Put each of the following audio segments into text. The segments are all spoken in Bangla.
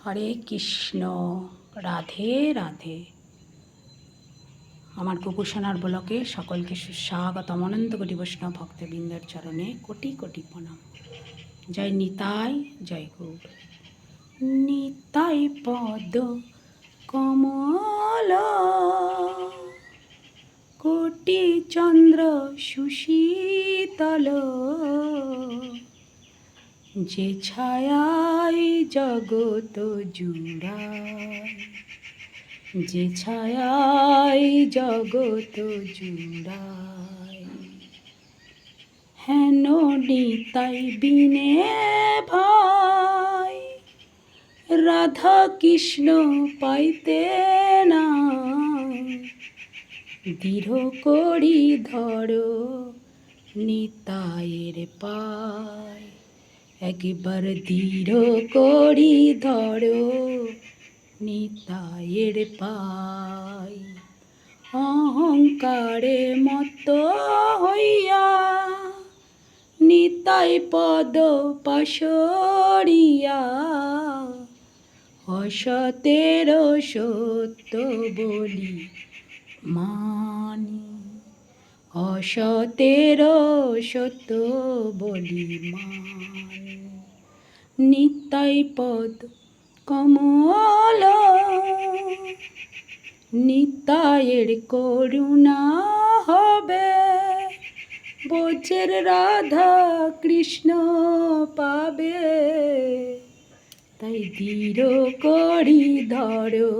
হরে কৃষ্ণ, রাধে রাধে। আমার গোপুসোনার ব্লকে সকলকে সুস্বাগতম। অনন্ত কোটি বৈষ্ণব ভক্তবৃন্দের চরণে কোটি কোটি প্রণাম। জয় নিতাই, জয় গৌর। নিতাই পদ কমল, কোটি চন্দ্র সুশীতল, যে ছায়ায় জগত জুড়ায়, যে ছায়ায় জগত জুড়ায়, হেন নিতাই বিনে ভাই রাধা কৃষ্ণ পাইতে না, দৃঢ় করি ধরো নিতাইয়ের পায়, একবার দৃঢ় করি ধরো নিতাইয়ের পায়। অহংকারে মত্ত হইয়া নিতাই পদ পাশরিয়া, অসতের সত্য বলি মানি, অসতের সত্য বলি মানি। নিতাই পদ কমল, নিতাইয়ের করুণা হবে, বোঝের রাধা কৃষ্ণ পাবে, তাই দৃঢ় করি ধরো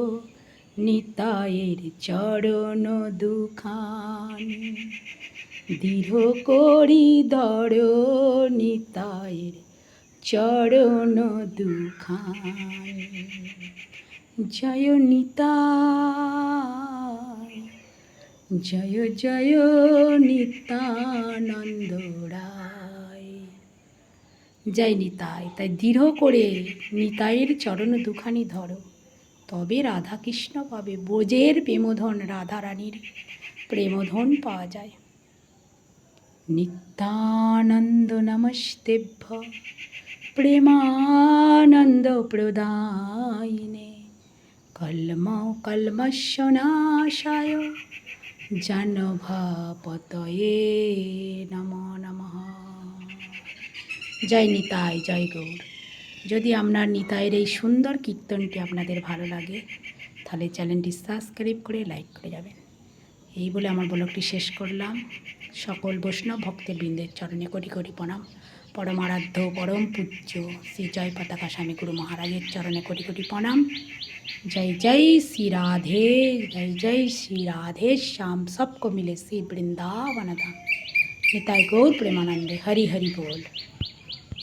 নিতাইয়ের চরণ দুখানি, দৃঢ় করি ধরো নিতাইয়ের চরণ দুখানি। জয় নিতাই, জয় জয় নিত্যানন্দ রায়। জয় নিতাই। তাই দৃঢ় করে নিতাইয়ের চরণ দুখানি ধরো, তবে রাধা কৃষ্ণ পাবে। ব্রজের প্রেমধন, রাধারানীর প্রেমধন পাওয়া যায়। নিত্যানন্দ নমস্তেভ্য প্রেমানন্দ প্রদায়িনে, কল্মস্য নাশায় জাহ্নবীপতয়ে নমো নমঃ। জয় নিতাই, জয় গৌর। যদি আপনার নিতাইয়ের এই সুন্দর কীর্তনটি আপনাদের ভালো লাগে, তাহলে চ্যানেলটি সাবস্ক্রাইব করে লাইক করে যাবেন। এই বলে আমার ব্লগটি শেষ করলাম। সকল বৈষ্ণব ভক্তের বৃন্দের চরণে কোটি কোটি প্রণাম। পরম আরাধ্য পরম পূজ্য শ্রী জয় পতাকা স্বামী গুরু মহারাজের চরণে কোটি কোটি প্রণাম। जय जय श्री राधे, जय जय श्री राधे श्याम, सबको मिले श्री वृंदावन धाम। निताई गौर प्रेमानंदे। हरि हरि बोल।